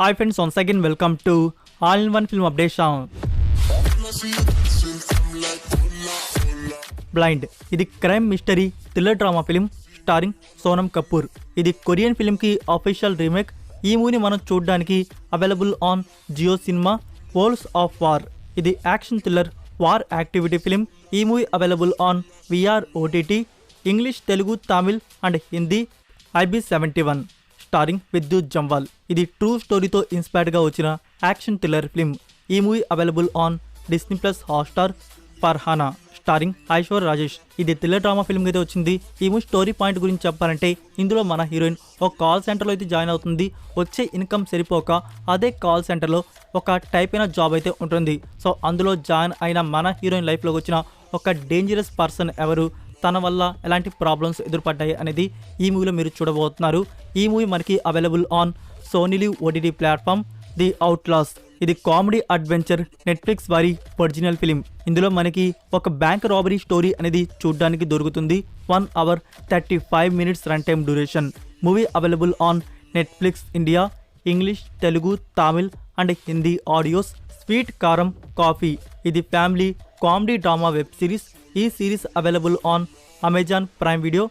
Hi friends, once again welcome to All-in-One Film Update channel. Blind ఇది crime mystery thriller drama film starring Sonam Kapoor. ఇది Korean film కి official remake. ఈ మూవీని మనం చూడడానికి available on Jio cinema. Worlds of war ఇది action thriller war activity film. ఈ movie available on VR OTT, English, Telugu, Tamil and Hindi. IB71 starring Vidyut Jammwal. ఇది ట్రూ స్టోరీతో ఇన్స్పైర్డ్గా వచ్చిన యాక్షన్ థ్రిల్లర్ ఫిలిం. ఈ movie available on Disney plus Hotstar. Farhana starring Aishwarya Rajesh. ఇది thriller drama film అయితే వచ్చింది. ఈ మూవీ స్టోరీ పాయింట్ గురించి చెప్పాలంటే ఇందులో మన హీరోయిన్ ఒక కాల్ సెంటర్లో అయితే జాయిన్ అవుతుంది. వచ్చే ఇన్కమ్ సరిపోక అదే కాల్ సెంటర్లో ఒక టైప్ అయిన జాబ్ అయితే ఉంటుంది. సో అందులో జాయిన్ అయిన మన హీరోయిన్ లైఫ్లోకి వచ్చిన ఒక డేంజరస్ పర్సన్ ఎవరు, తన వల్ల ఎలాంటి ప్రాబ్లమ్స్ ఎదురుపడ్డాయి అనేది ఈ మూవీలో మీరు చూడబోతున్నారు. ఈ మూవీ మనకి available on Sony LIV OTT platform. The outlaws ఇది కామెడీ అడ్వెంచర్ నెట్ఫ్లిక్స్ వారి ఒరిజినల్ ఫిలిం. ఇందులో మనకి ఒక బ్యాంక్ రాబరీ స్టోరీ అనేది చూడడానికి దొరుకుతుంది. 1 hour 35 minutes run time duration. Movie available on Netflix India, English, Telugu, Tamil and Hindi audios. Sweet Kaaram coffee ఇది family comedy drama web series. ఈ series available on Amazon prime video.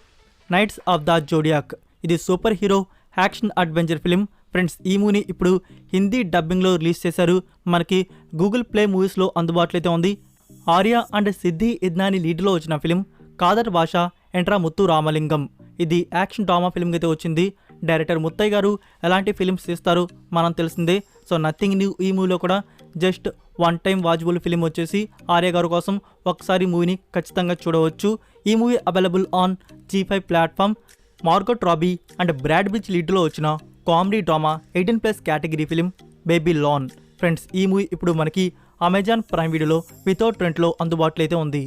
Knights of the zodiac ఇది super hero action adventure film. Friends, ఈ మూవీని ఇప్పుడు Hindi డబ్బింగ్లో release చేశారు. మనకి Google play మూవీస్లో అందుబాటులో అయితే ఉంది. ఆర్య అండ్ సిద్ధి ఇద్నాని లీడ్లో వచ్చిన ఫిలిం. కాదర్ భాష, ఎంట్రా ముత్తు రామలింగం. ఇది యాక్షన్ డ్రామా ఫిల్మ్ అయితే వచ్చింది. డైరెక్టర్ ముత్తయ్య గారు ఎలాంటి ఫిలిమ్స్ తీస్తారు మనం తెలిసిందే. సో నథింగ్ న్యూ ఈ మూవీలో కూడా just one time watchable film వచ్చేసి ఆర్య గారు కోసం ఒకసారి మూవీని ఖచ్చితంగా చూడవచ్చు. ఈ movie available on G5 platform. Margot Robbie and Brad Pitt లీడ్లో వచ్చిన comedy drama 18+ category film Babylon. Friends, ఈ మూవీ ఇప్పుడు మనకి అమెజాన్ ప్రైమ్ వీడియోలో వితౌట్ రెంట్లో అందుబాటులో అయితే ఉంది.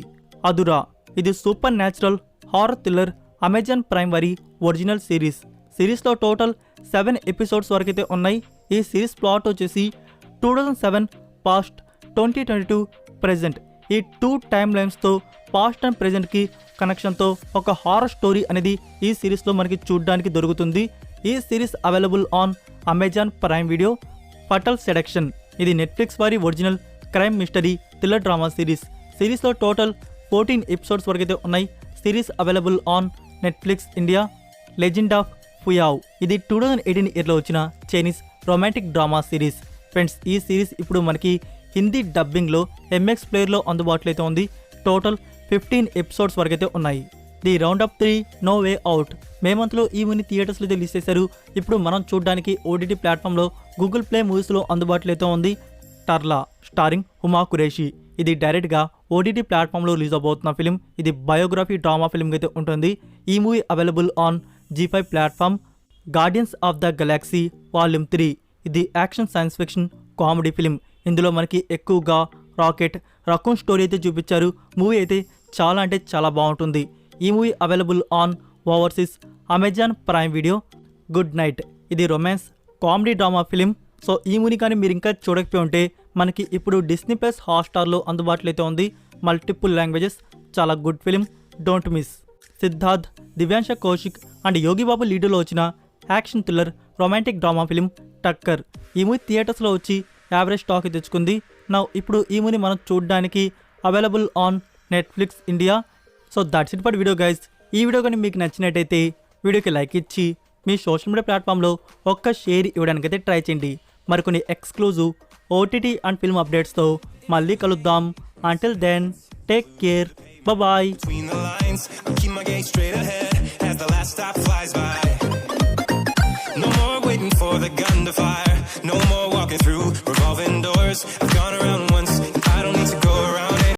అదురా ఇది super natural horror thriller Amazon prime వారి ఒరిజినల్ సిరీస్. సిరీస్లో టోటల్ 7 ఎపిసోడ్స్ వరకు అయితే ఉన్నాయి. ఈ సిరీస్ ప్లాట్ వచ్చేసి 2007 పాస్ట్, 2022 ప్రెజెంట్. ఈ 2 టైమ్ లైన్స్తో పాస్ట్ అండ్ ప్రెజెంట్కి కనెక్షన్తో ఒక హారర్ స్టోరీ అనేది ఈ సిరీస్లో మనకి చూడడానికి దొరుకుతుంది. ఈ series available on Amazon prime video. Fatal seduction ఇది నెట్ఫ్లిక్స్ వారి original crime mystery thriller drama series. సిరీస్లో టోటల్ 14 ఎపిసోడ్స్ వరకు అయితే ఉన్నాయి. Series available on Netflix India. Legend of Fuyao ఇది 2018 ఇయర్లో వచ్చిన Chinese romantic drama series. Friends, ఈ సిరీస్ ఇప్పుడు మనకి హిందీ డబ్బింగ్లో MX ప్లేయర్లో అందుబాటులో అయితే ఉంది. టోటల్ 15 ఎపిసోడ్స్ వరకు అయితే ఉన్నాయి. The round up 3 no way out May మంత్లో ఈ మూవీని థియేటర్స్లో అయితే రిలీజ్ చేశారు. ఇప్పుడు మనం చూడడానికి ఓటీటీ ప్లాట్ఫామ్లో గూగుల్ ప్లే మూవీస్లో అందుబాటులో అయితే ఉంది. టర్లా స్టారింగ్ హుమా ఖురేషి ఇది డైరెక్ట్గా ఓటీటీ ప్లాట్ఫామ్లో రిలీజ్ అవబోతున్న ఫిలిం. ఇది బయోగ్రఫీ డ్రామా ఫిలిం అయితే ఉంటుంది. ఈ movie available on G5 platform. Guardians of the Galaxy volume 3 ఇది action science fiction comedy film. ఇందులో మనకి ఎక్కువగా రాకెట్ రకూన్ స్టోరీ అయితే చూపించారు. మూవీ అయితే చాలా అంటే చాలా బాగుంటుంది. ఈ movie available on overseas Amazon prime video. Good night ఇది romance comedy drama film. So ఈ మూవీ కానీ మీరు ఇంకా చూడకపోయి ఉంటే మనకి ఇప్పుడు డిస్నీ ప్లస్ హాట్స్టార్లో అందుబాటులో అయితే ఉంది. మల్టిపుల్ లాంగ్వేజెస్, చాలా good film, don't miss. Siddharth, Divyansha Kaushik and Yogi Babu లీడర్లో వచ్చిన action thriller romantic drama film Takkar. ఈ మూవీ థియేటర్స్లో వచ్చి యావరేజ్ టాక్ తెచ్చుకుంది. నా ఇప్పుడు ఈ మూవీని మనం చూడడానికి available on Netflix India. So that's it for video guys. ఈ వీడియో కానీ మీకు నచ్చినట్టయితే వీడియోకి లైక్ ఇచ్చి మీ సోషల్ మీడియా ప్లాట్ఫామ్లో ఒక్క షేర్ ఇవ్వడానికైతే ట్రై చేయండి. మరికొన్ని ఎక్స్క్లూజివ్ OTT అండ్ ఫిల్మ్ అప్డేట్స్తో మళ్ళీ కలుద్దాం. Until then take care, bye.